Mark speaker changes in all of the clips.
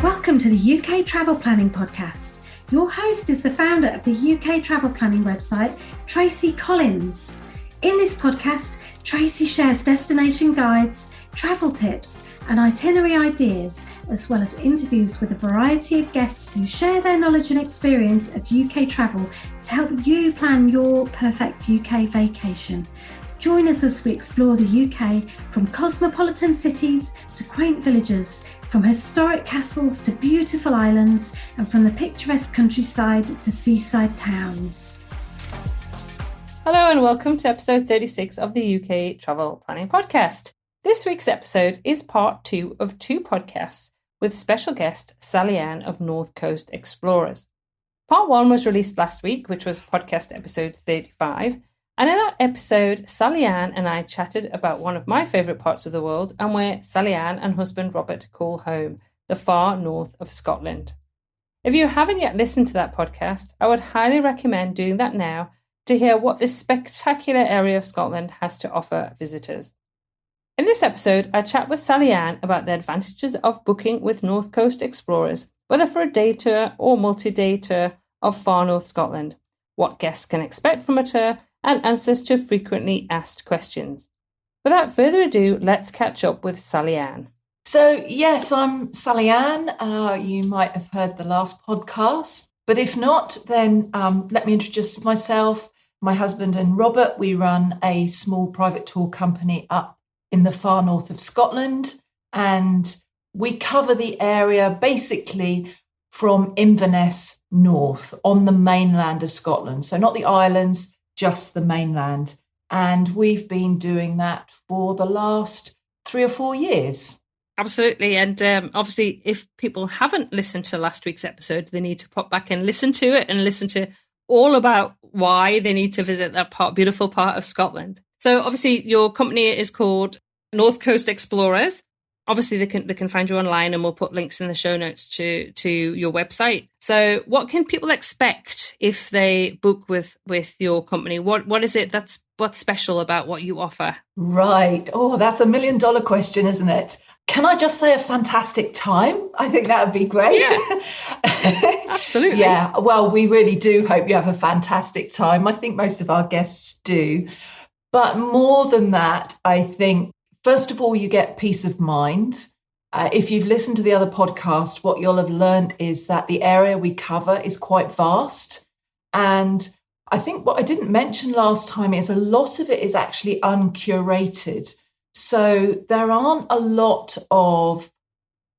Speaker 1: Welcome to the UK Travel Planning Podcast. Your host is the founder of the UK Travel Planning website, Tracy Collins. In this podcast, Tracy shares destination guides, travel tips, and itinerary ideas, as well as interviews with a variety of guests who share their knowledge and experience of UK travel to help you plan your perfect UK vacation. Join us as we explore the UK from cosmopolitan cities to quaint villages, from historic castles to beautiful islands, and from the picturesque countryside to seaside towns.
Speaker 2: Hello and welcome to episode 36 of the UK Travel Planning Podcast. This week's episode is part 2 of 2 podcasts with special guest Sally Ann of North Coast Explorers. Part 1 was released last week, which was podcast episode 35. And in that episode, Sally Ann and I chatted about one of my favourite parts of the world and where Sally Ann and husband Robert call home, the far north of Scotland. If you haven't yet listened to that podcast, I would highly recommend doing that now to hear what this spectacular area of Scotland has to offer visitors. In this episode, I chat with Sally Ann about the advantages of booking with North Coast Explorers, whether for a day tour or multi-day tour of far north Scotland, what guests can expect from a tour, and answers to frequently asked questions. Without further ado, let's catch up with Sally Ann.
Speaker 3: So yes, I'm Sally Ann. You might have heard the last podcast, but if not, then let me introduce myself. My husband and Robert, we run a small private tour company up in the far north of Scotland, and we cover the area basically from Inverness north on the mainland of Scotland. So not the islands, just the mainland. And we've been doing that for the last 3 or 4 years.
Speaker 2: Absolutely. And obviously, if people haven't listened to last week's episode, they need to pop back and listen to it and listen to all about why they need to visit that beautiful part of Scotland. So obviously, your company is called North Coast Explorers. Obviously, they can find you online, and we'll put links in the show notes to your website. So what can people expect if they book with your company? What is it what's special about what you offer?
Speaker 3: Right. Oh, that's $1 million question, isn't it? Can I just say a fantastic time? I think that would be great.
Speaker 2: Yeah, absolutely.
Speaker 3: Yeah, well, we really do hope you have a fantastic time. I think most of our guests do. But more than that, I think, first of all, you get peace of mind. If you've listened to the other podcast, what you'll have learned is that the area we cover is quite vast. And I think what I didn't mention last time is a lot of it is actually uncurated. So there aren't a lot of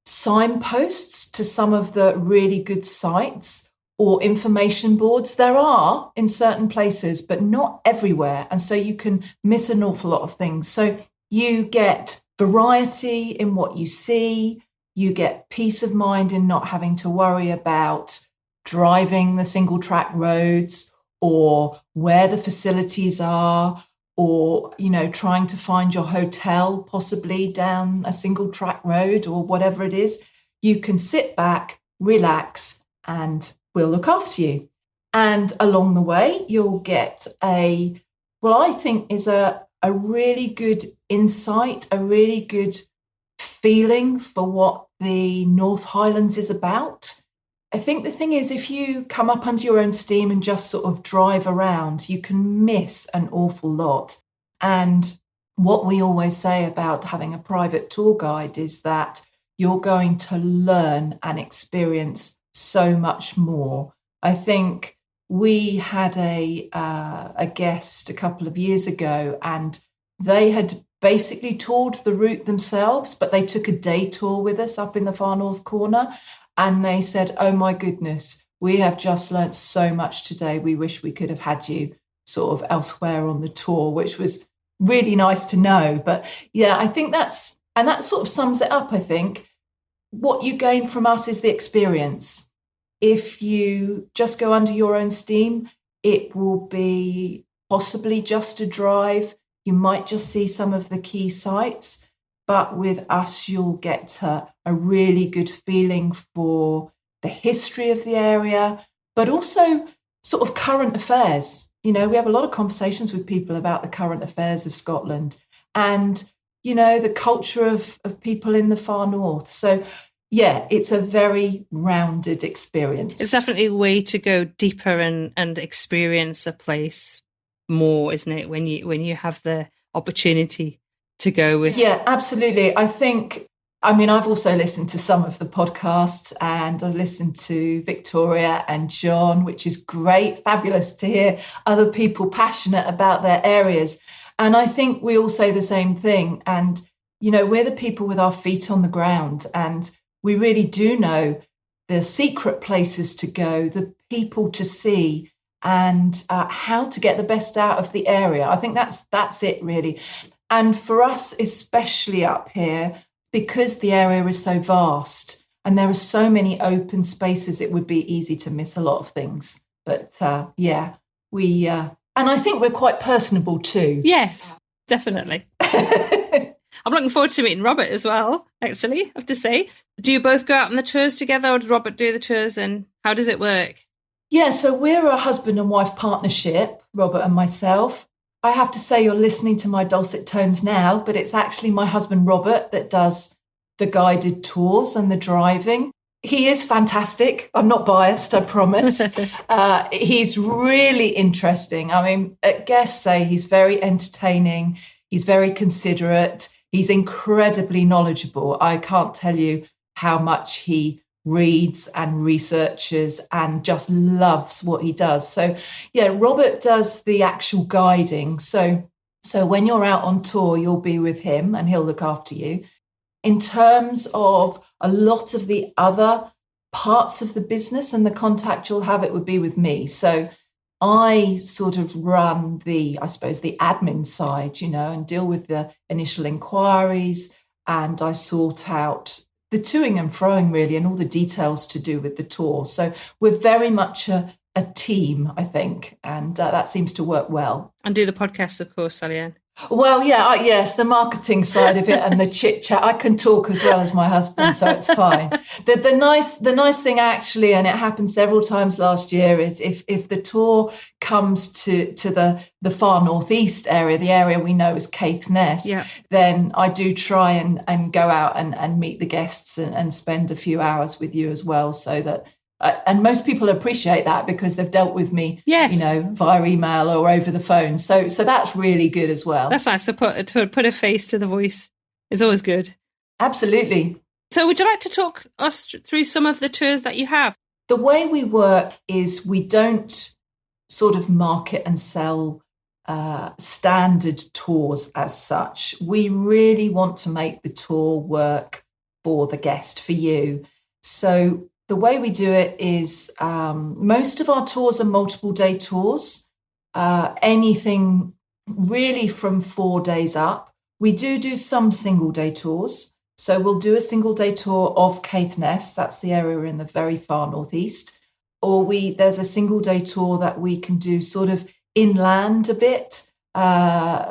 Speaker 3: signposts to some of the really good sites or information boards. There are in certain places, but not everywhere. And so you can miss an awful lot of things. So you get variety in what you see. You get peace of mind in not having to worry about driving the single track roads or where the facilities are, or, trying to find your hotel possibly down a single track road or whatever it is. You can sit back, relax, and we'll look after you. And along the way, you'll get I think is a really good insight, a really good feeling for what the North Highlands is about. I think the thing is, if you come up under your own steam and just sort of drive around, you can miss an awful lot. And what we always say about having a private tour guide is that you're going to learn and experience so much more. I think we had a guest a couple of years ago, and they had basically toured the route themselves, but they took a day tour with us up in the far north corner. And they said, oh, my goodness, we have just learnt so much today. We wish we could have had you sort of elsewhere on the tour, which was really nice to know. But yeah, I think that sort of sums it up. I think what you gain from us is the experience. If you just go under your own steam, it will be possibly just a drive. You might just see some of the key sites. But with us, you'll get a really good feeling for the history of the area, but also sort of current affairs. We have a lot of conversations with people about the current affairs of Scotland and, the culture of people in the far north. So yeah, it's a very rounded experience.
Speaker 2: It's definitely a way to go deeper and experience a place more, isn't it? When you have the opportunity to go with.
Speaker 3: Yeah, absolutely. I've also listened to some of the podcasts, and I've listened to Victoria and John, which is great, fabulous to hear other people passionate about their areas. And I think we all say the same thing. And, we're the people with our feet on the ground, and we really do know the secret places to go, the people to see, and how to get the best out of the area. I think that's it, really. And for us, especially up here, because the area is so vast and there are so many open spaces, it would be easy to miss a lot of things. But and I think we're quite personable too.
Speaker 2: Yes, definitely. I'm looking forward to meeting Robert as well, actually, I have to say. Do you both go out on the tours together, or does Robert do the tours, and how does it work?
Speaker 3: Yeah, so we're a husband and wife partnership, Robert and myself. I have to say you're listening to my dulcet tones now, but it's actually my husband, Robert, that does the guided tours and the driving. He is fantastic. I'm not biased, I promise. He's really interesting. Guests say he's very entertaining. He's very considerate. He's incredibly knowledgeable. I can't tell you how much he reads and researches and just loves what he does. So yeah, Robert does the actual guiding. So when you're out on tour, you'll be with him and he'll look after you. In terms of a lot of the other parts of the business and the contact you'll have, it would be with me. So I sort of run the admin side, and deal with the initial inquiries, and I sort out the toing and froing, really, and all the details to do with the tour. So we're very much a team, I think, and that seems to work well.
Speaker 2: And do the podcast, of course, Sally-Ann.
Speaker 3: Well, yeah, yes, the marketing side of it and the chit chat. I can talk as well as my husband, so it's fine. The nice thing, actually, and it happened several times last year, is if the tour comes to the far northeast area, the area we know as Caithness, then I do try and go out and meet the guests and spend a few hours with you as well, so that. And most people appreciate that because they've dealt with me, via email or over the phone. So that's really good as well.
Speaker 2: That's nice to put a face to the voice. It's always good.
Speaker 3: Absolutely.
Speaker 2: So would you like to talk us through some of the tours that you have?
Speaker 3: The way we work is we don't sort of market and sell standard tours as such. We really want to make the tour work for the guest, for you. So the way we do it is most of our tours are multiple day tours, anything really from 4 days up. We do some single day tours. So we'll do a single day tour of Caithness, that's the area in the very far northeast. Or there's a single day tour that we can do sort of inland a bit,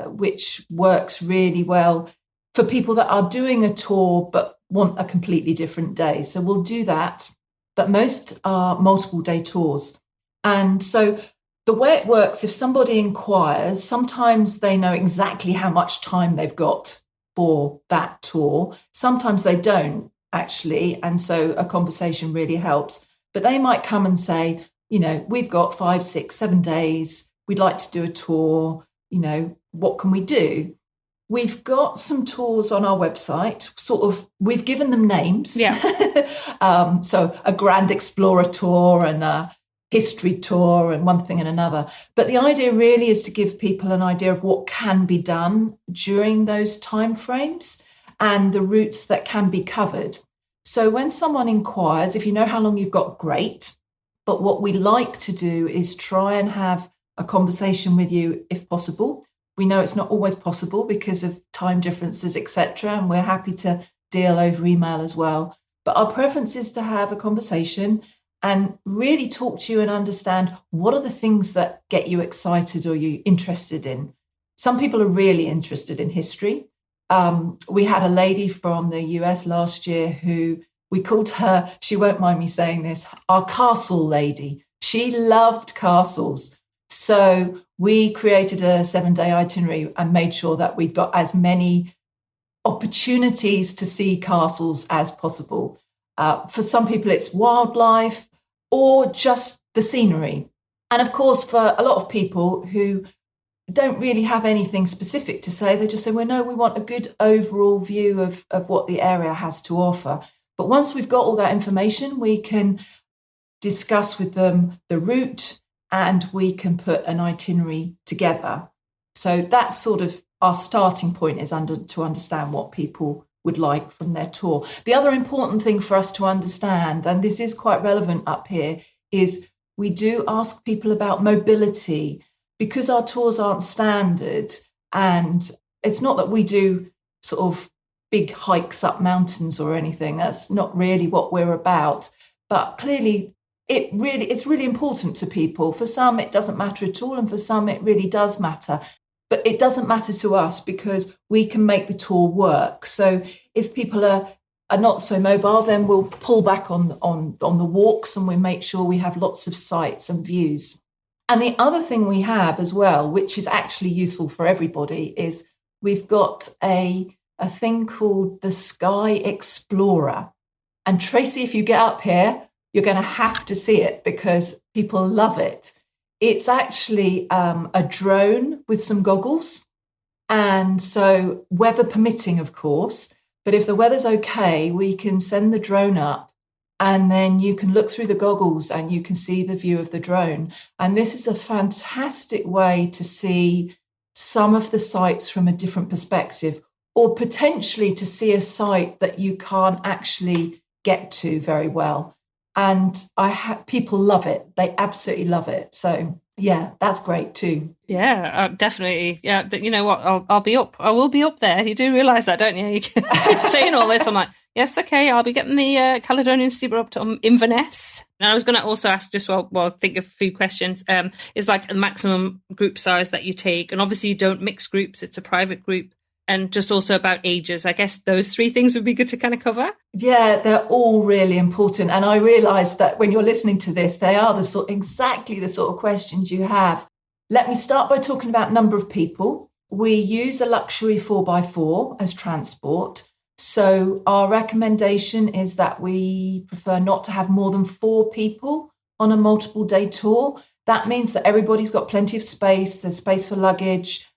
Speaker 3: which works really well for people that are doing a tour but want a completely different day. So we'll do that. But most are multiple day tours. And so the way it works, if somebody inquires, sometimes they know exactly how much time they've got for that tour. Sometimes they don't, actually. And so a conversation really helps. But they might come and say, we've got 5, 6, 7 days. We'd like to do a tour. What can we do? We've got some tours on our website, we've given them names.
Speaker 2: Yeah.
Speaker 3: So a Grand Explorer tour and a history tour and one thing and another. But the idea really is to give people an idea of what can be done during those timeframes and the routes that can be covered. So when someone inquires, if you know how long you've got, great. But what we like to do is try and have a conversation with you if possible. We know it's not always possible because of time differences, etc., and we're happy to deal over email as well. But our preference is to have a conversation and really talk to you and understand what are the things that get you excited or you interested in. Some people are really interested in history. We had a lady from the US last year who we called her, she won't mind me saying this, our castle lady. She loved castles. So we created a 7-day itinerary and made sure that we'd got as many opportunities to see castles as possible. For some people, it's wildlife or just the scenery. And of course, for a lot of people who don't really have anything specific to say, they just say, well, no, we want a good overall view of what the area has to offer. But once we've got all that information, we can discuss with them the route and we can put an itinerary together. So that's sort of our starting point, is to understand what people would like from their tour. The other important thing for us to understand, and this is quite relevant up here, is we do ask people about mobility, because our tours aren't standard. And it's not that we do sort of big hikes up mountains or anything. That's not really what we're about. But clearly, it's really important to people. For some, it doesn't matter at all. And for some, it really does matter. But it doesn't matter to us because we can make the tour work. So if people are not so mobile, then we'll pull back on the walks and we make sure we have lots of sights and views. And the other thing we have as well, which is actually useful for everybody, is we've got a thing called the Sky Explorer. And Tracy, if you get up here, you're going to have to see it because people love it. It's actually a drone with some goggles. And so weather permitting, of course, but if the weather's okay, we can send the drone up and then you can look through the goggles and you can see the view of the drone. And this is a fantastic way to see some of the sites from a different perspective, or potentially to see a site that you can't actually get to very well. And people love it. They absolutely love it. So yeah, that's great too.
Speaker 2: Yeah, definitely. Yeah, you know what? I'll be up. I will be up there. You do realise that, don't you? You're saying all this, I'm like, yes, okay. I'll be getting the Caledonian steamer up to Inverness. And I was going to also ask, just think of a few questions. Is like the maximum group size that you take, and obviously you don't mix groups. It's a private group. And just also about ages. I guess those three things would be good to kind of cover.
Speaker 3: Yeah, they're all really important. And I realise that when you're listening to this, they are exactly the sort of questions you have. Let me start by talking about number of people. We use a luxury 4x4 as transport. So our recommendation is that we prefer not to have more than 4 people on a multiple day tour. That means that everybody's got plenty of space. There's space for luggage.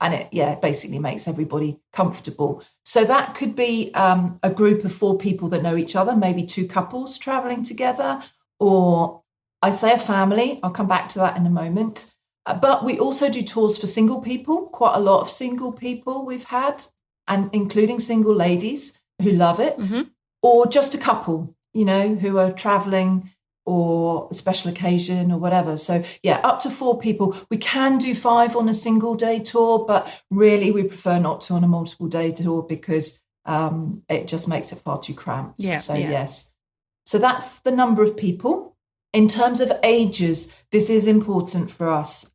Speaker 3: And it basically makes everybody comfortable. So that could be a group of 4 people that know each other, maybe 2 couples traveling together, or I say a family. I'll come back to that in a moment. But we also do tours for single people, quite a lot of single people we've had, and including single ladies who love it, or just a couple, who are traveling or a special occasion or whatever. So yeah, up to 4 people. We can do 5 on a single day tour, but really we prefer not to on a multiple day tour because it just makes it far too cramped. Yes. So that's the number of people. In terms of ages, this is important for us.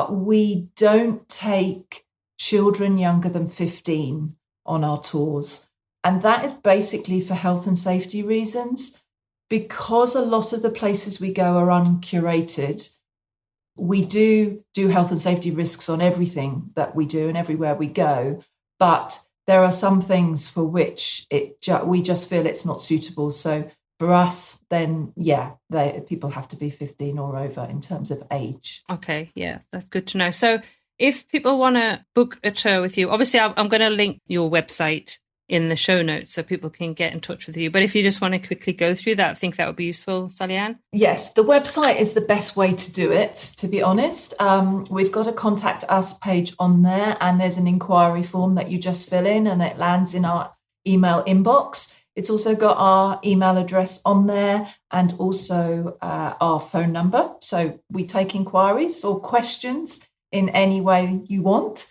Speaker 3: We don't take children younger than 15 on our tours. And that is basically for health and safety reasons. Because a lot of the places we go are uncurated, we do health and safety risks on everything that we do and everywhere we go. But there are some things for which we just feel it's not suitable. So for us, then, people have to be 15 or over in terms of age.
Speaker 2: Okay, yeah, that's good to know. So if people want to book a tour with you, obviously I'm going to link your website in the show notes so people can get in touch with you. But if you just want to quickly go through that, I think that would be useful, Sally-Ann.
Speaker 3: Yes, the website is the best way to do it, to be honest. We've got a contact us page on there, and there's an inquiry form that you just fill in and it lands in our email inbox. It's also got our email address on there and also our phone number. So we take inquiries or questions in any way you want.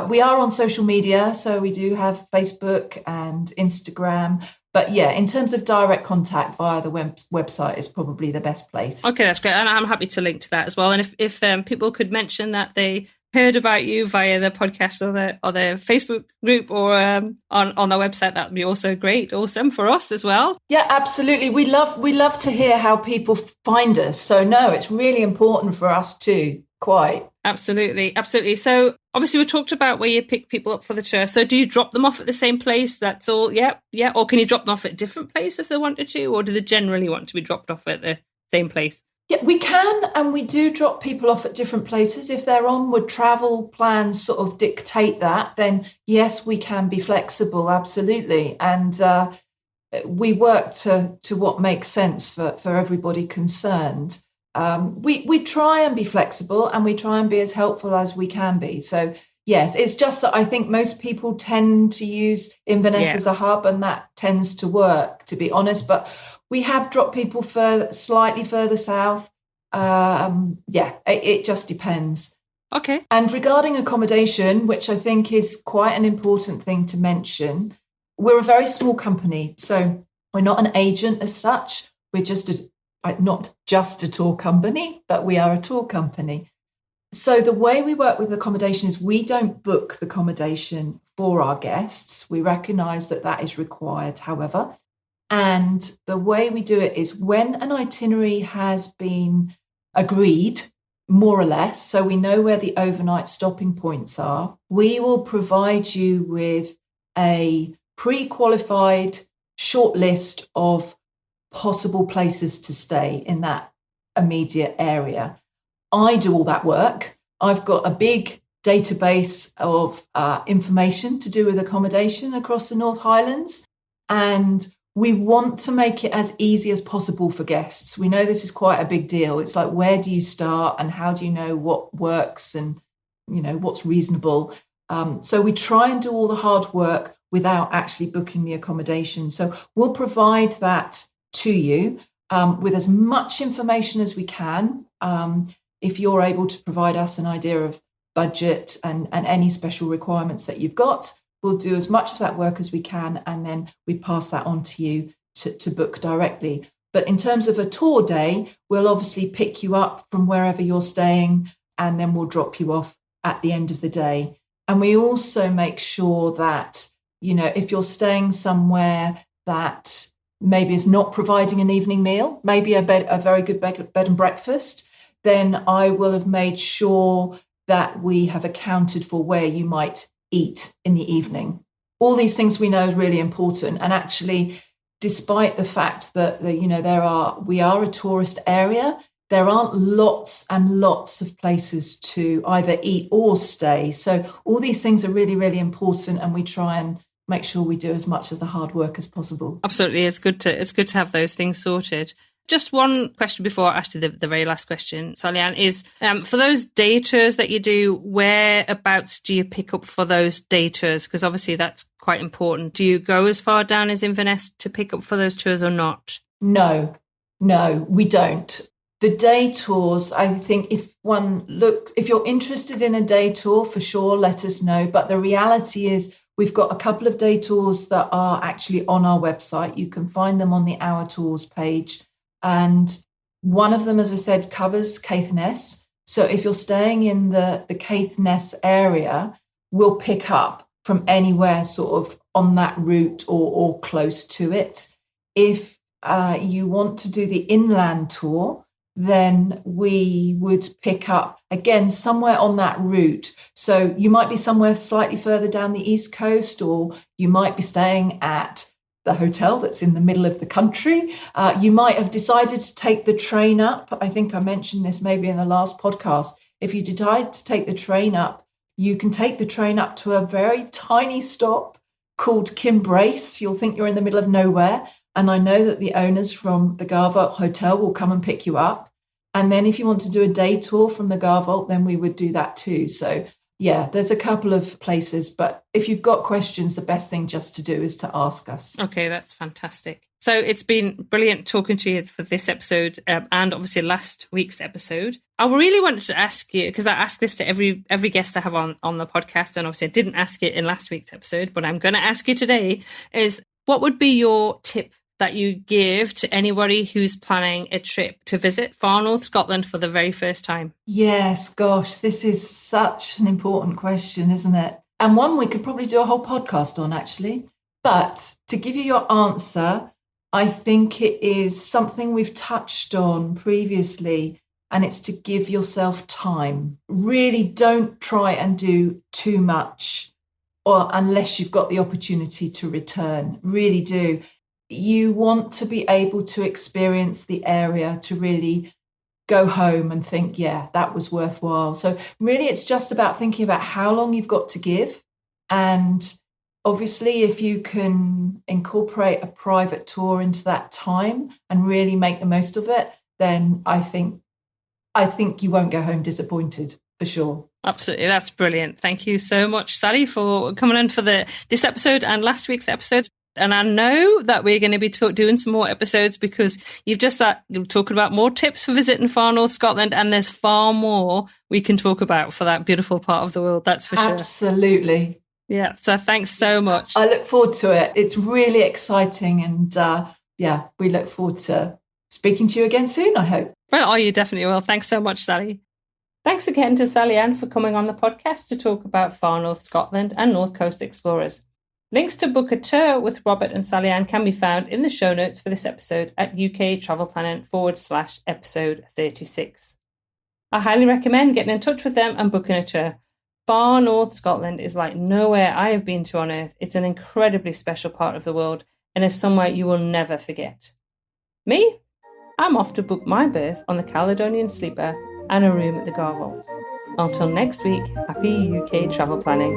Speaker 3: We are on social media, so we do have Facebook and Instagram. But yeah, in terms of direct contact via the website is probably the best place. Okay,
Speaker 2: that's great. And I'm happy to link to that as well. And if people could mention that they heard about you via the podcast or the Facebook group or on their website, that would be also great. Awesome for us as well.
Speaker 3: Yeah, absolutely. We love to hear how people find us. So no, it's really important for us too. Quite.
Speaker 2: Absolutely, absolutely. So obviously we talked about where you pick people up for the tour. So do you drop them off at the same place? That's all? Yeah. Or can you drop them off at a different place if they wanted to? Or do they generally want to be dropped off at the same place?
Speaker 3: Yeah, we can, and we do drop people off at different places. If their onward travel plans sort of dictate that, then yes, we can be flexible, absolutely. And we work to what makes sense for everybody concerned. We try and be flexible, and we try and be as helpful as we can be. So yes, it's just that I think most people tend to use Inverness as a hub, and that tends to work, to be honest. But we have dropped people slightly further south. It just depends.
Speaker 2: Okay.
Speaker 3: And regarding accommodation, which I think is quite an important thing to mention, we're a very small company, so we're not an agent as such. We're not just a tour company, but we are a tour company. So the way we work with accommodation is we don't book the accommodation for our guests. We recognise that is required, however. And the way we do it is when an itinerary has been agreed, more or less, so we know where the overnight stopping points are, we will provide you with a pre-qualified short list of possible places to stay in that immediate area. I do all that work. I've got a big database of information to do with accommodation across the North Highlands, and we want to make it as easy as possible for guests. We know this is quite a big deal. It's like, where do you start and how do you know what works and, what's reasonable? So we try and do all the hard work without actually booking the accommodation. So we'll provide that to you with as much information as we can. If you're able to provide us an idea of budget and any special requirements that you've got, we'll do as much of that work as we can, and then we pass that on to you to book directly. But in terms of a tour day, we'll obviously pick you up from wherever you're staying, and then we'll drop you off at the end of the day. And we also make sure that, if you're staying somewhere that maybe is not providing an evening meal, maybe a very good bed and breakfast, then I will have made sure that we have accounted for where you might eat in the evening. All these things we know is really important. And actually, despite the fact that we are a tourist area, there aren't lots and lots of places to either eat or stay. So all these things are really, really important, and we try and make sure we do as much of the hard work as possible.
Speaker 2: Absolutely, it's good to have those things sorted. Just one question before I ask you the very last question, Sally-Ann, is for those day tours that you do, whereabouts do you pick up for those day tours? Because obviously that's quite important. Do you go as far down as Inverness to pick up for those tours or not?
Speaker 3: No, we don't. The day tours, I think if you're interested in a day tour, for sure, let us know. But the reality is we've got a couple of day tours that are actually on our website. You can find them on the Our Tours page. And one of them, as I said, covers Caithness. So if you're staying in the Caithness area, we'll pick up from anywhere sort of on that route or close to it. If you want to do the inland tour, then we would pick up, again, somewhere on that route. So you might be somewhere slightly further down the East Coast, or you might be staying at the hotel that's in the middle of the country. You might have decided to take the train up. I think I mentioned this maybe in the last podcast. If you decide to take the train up, you can take the train up to a very tiny stop called Kimbrace. You'll think you're in the middle of nowhere. And I know that the owners from the Garvault Hotel will come and pick you up. And then if you want to do a day tour from the Garvault, then we would do that too. So yeah, there's a couple of places, but if you've got questions, the best thing just to do is to ask us.
Speaker 2: Okay, that's fantastic. So it's been brilliant talking to you for this episode and obviously last week's episode. I really wanted to ask you, because I ask this to every guest I have on the podcast, and obviously I didn't ask it in last week's episode, but I'm going to ask you today, is what would be your tip that you give to anybody who's planning a trip to visit Far North Scotland for the very first time?
Speaker 3: Yes, gosh, this is such an important question, isn't it? And one we could probably do a whole podcast on, actually. But to give you your answer, I think it is something we've touched on previously. and it's to give yourself time. Really don't try and do too much, or unless you've got the opportunity to return. Really do. You want to be able to experience the area, to really go home and think, yeah, that was worthwhile. So really it's just about thinking about how long you've got to give. And obviously, if you can incorporate a private tour into that time and really make the most of it, then I think you won't go home disappointed, for sure.
Speaker 2: Absolutely. That's brilliant. Thank you so much, Sally, for coming on for this episode and last week's episodes. And I know that we're going to be doing some more episodes, because you've just talking about more tips for visiting far north Scotland, and there's far more we can talk about for that beautiful part of the world. That's for sure.
Speaker 3: Absolutely.
Speaker 2: Yeah. So thanks so much.
Speaker 3: I look forward to it. It's really exciting. And we look forward to speaking to you again soon, I hope.
Speaker 2: Well, you definitely will. Thanks so much, Sally. Thanks again to Sally Ann for coming on the podcast to talk about far north Scotland and North Coast Explorers. Links to book a tour with Robert and Sally Ann can be found in the show notes for this episode at uktravelplanning/episode 36. I highly recommend getting in touch with them and booking a tour. Far north Scotland is like nowhere I have been to on earth. It's an incredibly special part of the world and is somewhere you will never forget. Me? I'm off to book my berth on the Caledonian Sleeper and a room at the Garvault. Until next week, happy UK travel planning.